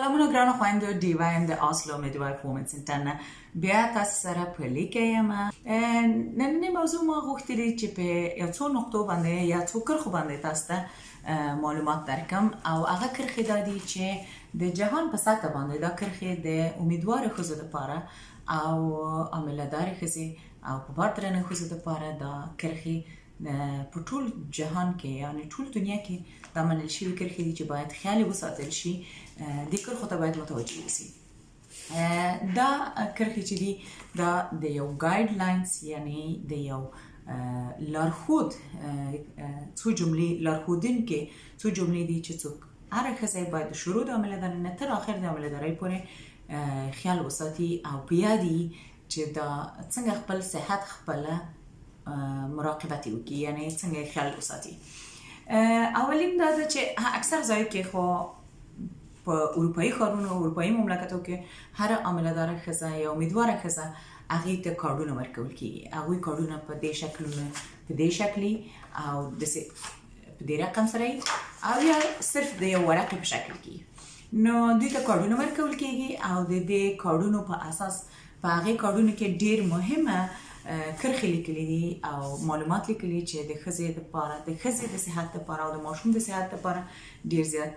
سلامونه ګرانو خویندو، ډېوه یم د اوسلو میډوایف وومن سنټر نه بیا تاسو سره په لیکه یم. نننۍ موضوع ما غوښتلې چې په یو څو نقطو باندې یا څو کرښو باندې تاسو ته معلومات درکم او هغه کرښې دا دي چې د جهان په سطح باندې دا کرښې د امیدوارو ښځو لپاره او عامله‌دارې ښځې او په بار درنې ښځو لپاره دا کرښې په ټول جهان کې یعنی ټول دنیا کې دا منل شوي کرښې دي چې باید خیال وساتل شي. دې کرښو ته باید متوجه وسی. دا کرښې چې دي دا د یو ګایډ لاینز یعنی د یو لارښود څو جملې لارښودونکي څو جملې دي چې څوک هره ښځه باید د شروع د عامله‌دارۍ نه تر اخر د عامله‌دارۍ پورې خیال وساتي او په یاد وي چې دا څنګه خپل صحت خپله مراقبت وکړي یعنی څنګه خیال وساتي. اولین دا ده چې اکثر ځایو کې خو په اروپایي ښارونو اروپایي مملکتو کې هر عامله‌داره ښځه یا امیدواره ښځه هغې ته کارډونه ورکول کېږي. هغوی کارډونه په دې شکلونه په دې شکلي او داسې په دې رقم سره او یا صرف د یو ورقې په شکل کې نو دوی ته کارډونه ورکول کېږي او د دې کارډونو په اساس په هغې کارډونو کې ډېر مهمه کرښې لیکلي دي او معلومات لیکلي چې د ښځې لپاره د ښځې د صحت لپاره او د ماشوم د صحت لپاره ډېر زیات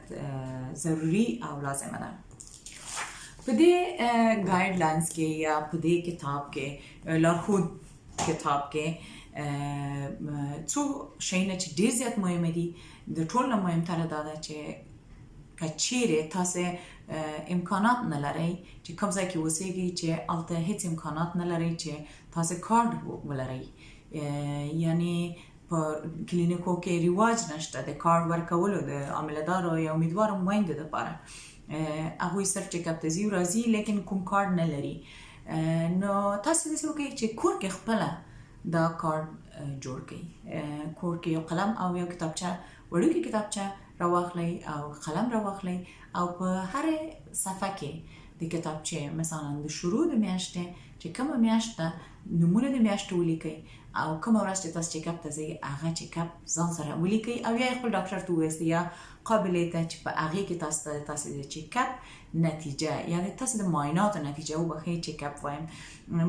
ضروري او لازمه ده. په دې ګایډ لاینز کې یا په دې کتاب کې لارښود کتاب کې څو شیونه چې ډېر زیات مهمه دي. د ټول نه مهمتره دا ده چې که چیرې تاسې امکانات نه لرئ چې کوم ځای کې اوسېږئ چې هلته هېڅ امکانات نه لرئ چې تاسې کارډ ولرئ یعنی په کلینیکو کې رواج نشته د کارډ ورکولو د عامله‌دارو یا امیدوارو میندو لپاره. هغوی صرف چیک اپ ته ځي راځي لیکن کوم کارډ نه لري. نو تاسې داسې وکړئ چې کور کې خپله دا کارډ جوړ کړئ. کور کې یو قلم او یو کتابچه وړوکې کتابچه راواخلئ او قلم راواخلئ او په هرې صفحه کې د کتابچې مثلا د شروع د میاشتې چې کومه میاشت ده نومونه د میاشتو ولیکئ او کومه ورځ چې تاسو چیک اپ ته ځئ هغه چیک اپ ځان سره ولیکئ او یا خپل ډاکټر ته ووایئ یا قابلې ته چې په هغې کې تاسو د چیک اپ نتیجه یعنی تاسو د معایناتو نتیجه وبخښئ چیک اپ وایم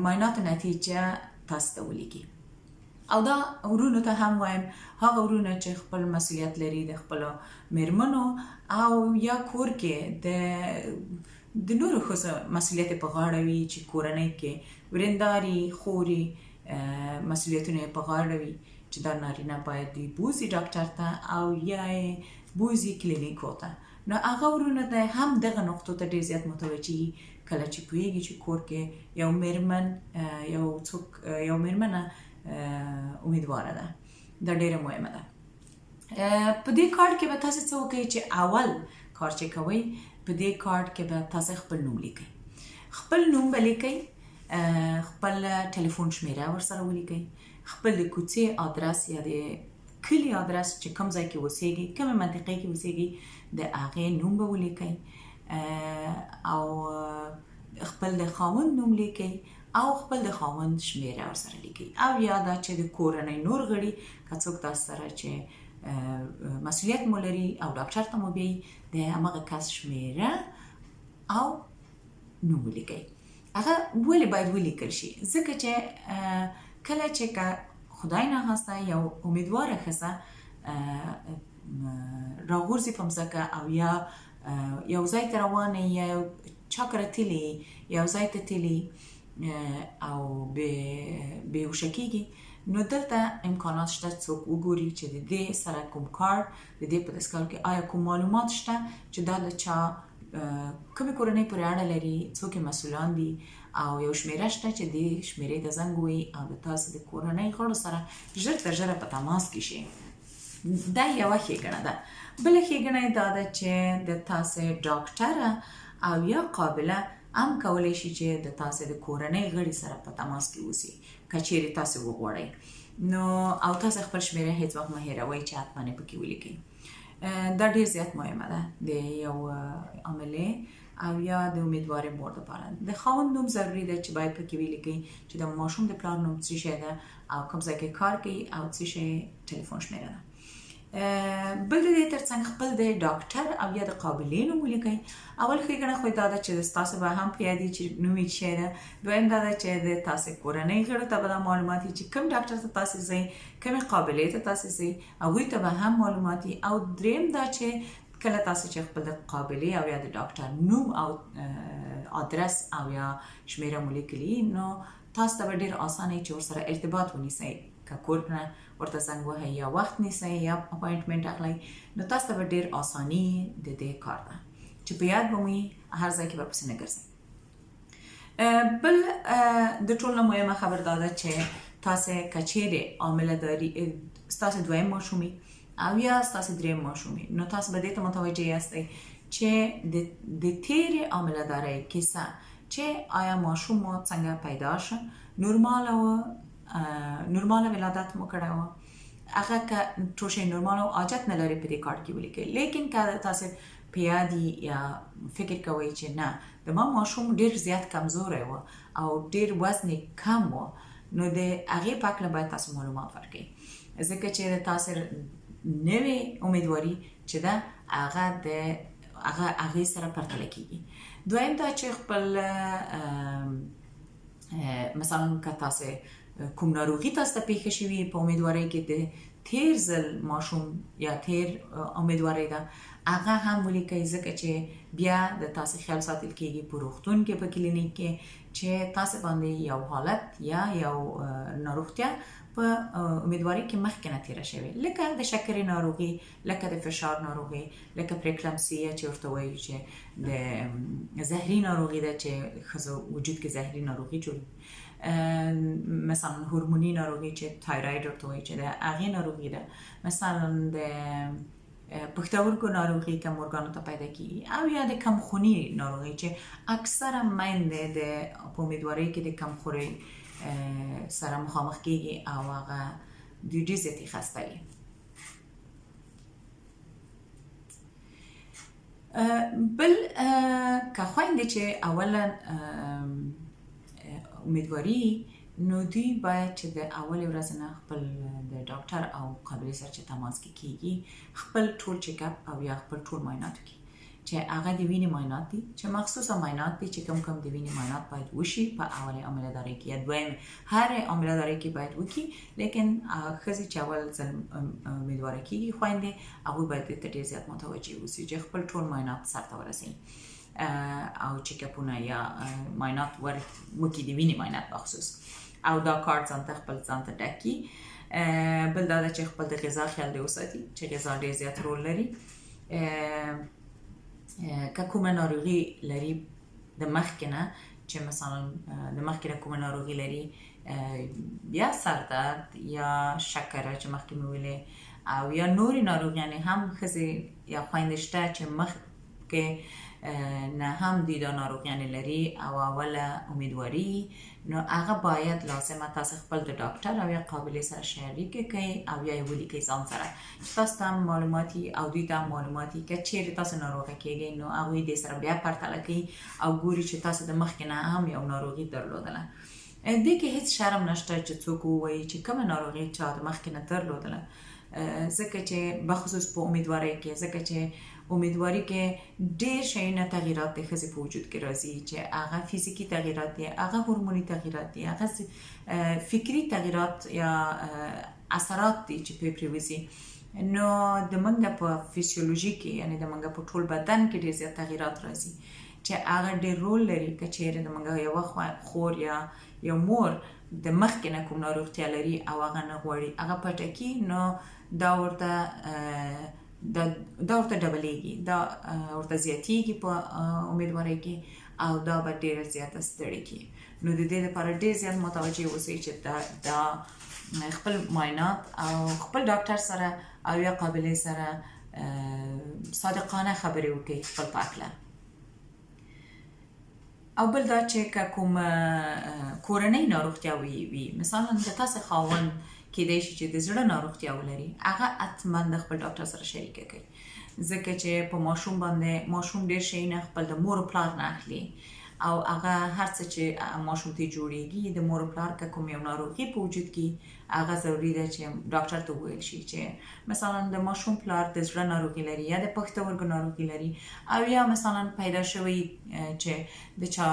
معایناتو نتیجه تاسو ته ولیکئ. او دا ورونو ته هم وایم هغه ورونه چې خپل مسؤلیت لري د خپلو مېرمنو او یا کور کې د نورو ښځو مسؤلیت په غاړه وي چې کورنۍ کې ورېنداري خوري مسؤلیتونه په غاړه وي چې دا نارینه باید دوی بوځي ډاکټر ته او یا یې بوځي کلینیکو ته. نو هغه ورونه ته هم دغه نقطو ته ډېر زیات متوجه وي کله چې پوهېږي چې کور کې یو مېرمنه امیدواره ده. دا ډیره مهمه ده. په دې کارت کې به تاسو څه وکړئ چې اول کار چې کوئ په دې کارت کې به تاسو خپل نوم لیکئ. خپل نوم به لیکئ، خپل ټلیفون شمیره ورسره ولیکئ، خپل د کوڅې آدرس یا د کلي آدرس چې کوم ځای کې اوسېږئ کومه منطقې کې اوسېږئ د هغې نوم به ولیکئ او خپل د خاوند نوم لیکئ او خپل د خاوند شمیره ورسره لیکئ او یا دا چې د کورنۍ نور غړي که څوک تاسو سره چې مسؤلیت مو لري او ډاکټر ته مو بیایي د همغه کس شمیره او نوم ولیکئ. هغه ولې باید ولیکل شي؟ ځکه چې کله چې خدای ناخواسته یو امیدواره ښځه راغورځي په مځکه او یا یو ځای ته روانه یا چا کره تلي یو ځای ته تلي او بېهوشه کېږي نو دلته امکانات شته څوک وګوري چې د دې سره کوم کارډ د دې په دستګاه کې آیا کوم معلومات شته چې دا د چا کومې کورنۍ پورې اړه لري څوک یې مسؤلان دي او یو شمیره شته چې دې شمیرې ته زنګ ووهي او د تاسې د کورنۍ غړو سره ژر تر ژره په تماس کې شي. دا یوه ښېګڼه ده. بله ښېګڼه یې دا ده چې د تاسې ډاکټره او یا قابله هم کولی شي چې د تاسې د کورنۍ غړي سره په تماس کې اوسي که چیرې تاسې وغواړئ نو او تاسې خپل شمیره هېڅ وخت مه هېروئ چې حتما یې پکې ولیکئ. دا ډېر زیات مهمه ده د یو عاملې او یا د امیدوارې مور لپاره. د خاوند نوم ضروري ده چې باید پکې ولیکئ چې د ماشوم د پلار نوم څه شی ده او کوم ځای کې کار کوي او څه شی ټلیفون شمیره ده. بل د دې ترڅنګ خپل د ډاکټر او یا د قابلې نوم ولیکئ. اول ښېګڼه خو دا ده چې ستاسو به هم په یاد وي چې نوم یې څه ده. دویم دا ده چې د تاسې کورنۍ غړو ته به دا معلومات وي چې کوم ډاکټر ته تاسې ځئ، کومې قابلې ته تاسې ځئ، هغوی ته به هم معلومات وي. او دریم دا چې کله تاسو چې خپل د قابلې او یا د ډاکټر نوم او ادرس او یا شمیره مو لیکلي، نو تاسو ته به ډېر اسانه وي چې ورسره ارتباط ونیسئ. که کور نه ورته زنګ وهئ یا وخت نیسئ یا اپاینټمنټ اخلئ، نو تاسو ته به ډېر اساني د دې کار ده چې په یاد به مو وي، هر ځای کې به پسې نه ګرځئ. بل د ټولو مهمه خبر دا ده چې تاسې که چیرې عامله داري ستاسې دویم ماشوم وي او یا ستاسې دریم ماشوم وي، نو تاسو به دې ته متوجه یاستئ چې د تیرې عامله دارۍ کیسه چې آیا ماشوم مو څنګه پیدا شه، نورماله ولادت مو کړی وه، هغه که ټول شی نورمال او حاجت نه لري په دې کارت کې ولیکئ. لیکن که تاسې په یاد یا فکر کوئ چې نه د ما ماشوم ډېر زیات کمزوری و او ډېر وزن یې کم و، نو د هغې په هکله باید تاسو معلومات ورکړئ، ځکه چې د تاسې نوې امیدواري چې ده هغه د هغې سره پرتله کیږي. دویم دا چې خپل مثلا که تاسې کوم ناروغي تاسو ته پیښه شوې په امیدوارۍ کې د تیر ځل ماشوم یا تیر امیدوارۍ ده، هغه هم ولیکئ، ځکه چې بیا د تاسې خیال ساتل کیږي په روغتون کې، په کلینیک کې، چې تاسې باندې یو حالت یا یو ناروغتیا په امیدوارۍ کې مخکې نه تیره شوې، لکه د شکرې ناروغي، لکه د فشار ناروغي، لکه پریکلمسیا چې ورته وایي چې د زهري ناروغي ده چې ښځو وجود کې زهري ناروغي جوړوي، مثلا هورموني ناروغي چې تایراید ورته وایي چې د هغې ناروغي ده، مثلا د پښتورګو ناروغي کم ارګانو ته پیدا کیږي، او یا د کمخوني ناروغي چې اکثره میندې د په امیدوارۍ کې د کمخورۍ سره مخامخ کیږي او هغه دوی ډېر زیاتې خسته وي. بل که خویندې چې اولا امیدواري، نو دوی باید چې د اولې ورځې نه خپل د ډاکټر او قابلې سره چې تماس کې کیږي خپل ټول چیک اپ او یا خپل ټول معاینات وکړي، چې هغه د وینې معاینات دي، چې مخصوصه معاینات دي چې کوم د وینې معاینات باید وشي په اولې عامله دارۍ کې یا دویم هر عامله دارۍ کې باید وکړي. لیکن ښځې چې اول ځل امیدواره کیږي خویندې، هغوی باید دې ته ډېر زیات متوجه اوسي چې خپل ټول معاینات سرته ورسوي او چیک اپونه یا معاینات وکړي، د وینې معاینات بخصوص، او دا کارت ځانته خپل ځانته ډک کړي. بل دا ده چې خپل د غذا خیال دې وساتي، چې غذا ډېر زیات رول لري. که کومه ناروغي لري د مخکې نه، چې مثلا د مخکې نه کومه ناروغي لري، یا سردرد یا شکره چې مخکې مې ویلې، او یا نورې ناروغیانې هم ښځې یا خویندې شته چې مخکې نه هم دوی دا ناروغیانې لري او اوله امیدواري، نو هغه باید لازمه تاسو خپل د ډاکټر او یا قابلې سره شریکه کړئ او یا یې ولیکئ ځان سره، چې تاسو ته هم معلوماتي او دوی ته هم معلوماتي. که چیرې تاسو ناروغه کیږئ، نو هغوی دې سره بیا پرتله کوي او ګوري چې تاسو د مخکې نه هم یو ناروغي درلودله. دې کې هیڅ شرم نشته چې څوک ووایي چې کومه ناروغي چا د مخکې نه درلودله، ځکه چې بخصوص په امیدوارۍ کې، ځکه چې امیدواري کې ډېر شیونه تغییرات د ښځې په وجود کې راځي، چې هغه فزیکي تغییرات دي، هغه هورموني تغییرات دي، هغه فکري تغییرات یا اثرات دي چې پرې پرېوځي. نو د موږ په فیسیولوژي کې، یعنی د موږ په ټول بدن کې ډېر زیات تغییرات راځي، چې هغه ډېر رول لري. که چیرې د موږ یوه خور یا یو مور د مخکې نه کوم ناروغتیا لري او هغه نه غواړي هغه پټه کړي، نو دا ورته ډبلیږي، دا ورته زیاتیږي په امیدوارۍ کې او دا به ډېره زیاته ستړې کړي. نو د دې لپاره ډېر زیات متوجه اوسئ چې دا خپل معاینات او خپل ډاکټر سره او یا قابلې سره صادقانه خبرې وکړئ خپل په هکله. او بل دا چې که کوم کورنۍ ناروغتیا وي، مثلا د تاسې خاوند کیدای شي چې د زړه ناروغتیا ولري، هغه حتما د خپل ډاکټر سره شریکه کړئ، ځکه چې په ماشوم باندې ماشوم ډېر شیونه خپل د مور او پلار نه اخلي، او هغه هر څه چې ماشوم ته جوړیږي د مور پلار که کوم یو ناروغي په وجود کې هغه ضروري ده چې ډاکټر ته وویل شي چې مثلا د ماشوم پلار د زړه ناروغي لري یا د پښتورګو ناروغي لري او یا مثلا پیدا شوی چې د چا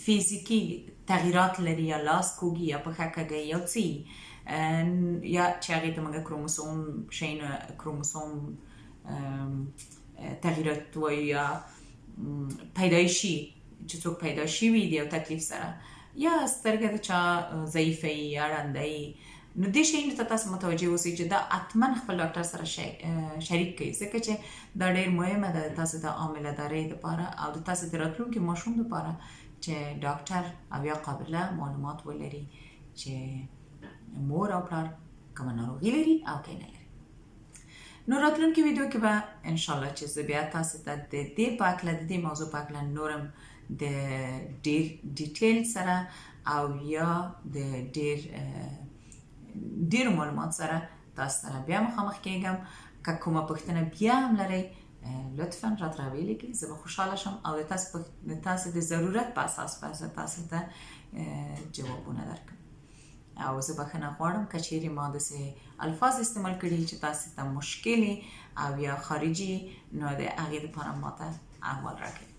فیزیکی تغییرات لري یا لاس کوږي یا پښه کږي یا څه یا چې هغه ته موږ کروموسوم تغییرات وایو یا پیدایشي چې څوک پیدا شوي دي او تکلیف سره یا سترګه د چا ضعیفه یا ړنده نو دې شیانو ته تاسو متوجه اوسئ چې دا حتما خپل ډاکټر سره شریک کړئ ځکه چې دا ډېر مهمه ده تاسو د عاملهدارۍ دپاره او د تاسو د راتلونکي ماشوم دپاره چې ډاکټر او یا قابله معلومات ولري چې مور او پلار کومه ناروغي لري او که نه لري. نو راتلونکي ویډیو کې به انشاءالله چې زه بیا تاسو ته د دې په هکله د دې موضوع په هکله نورم د ډېر ډیټیل سره او یا د ډېرو معلومات سره تاسو سره بیا مخامخ کېږم. که کومه پوښتنه بیا هم لرئ لطفا راته راویلیږئ، زه به خوشحاله شم او د تاسو د ضرورت په اساس به زه تاسو ته جوابونه درکړم. او زه بخښنه غواړم که چیرې ما داسې الفاظ استعمال کړي چې تاسو ته مشکل او یا خارجي نو د هغې دپاره ماته احوال راکړئ.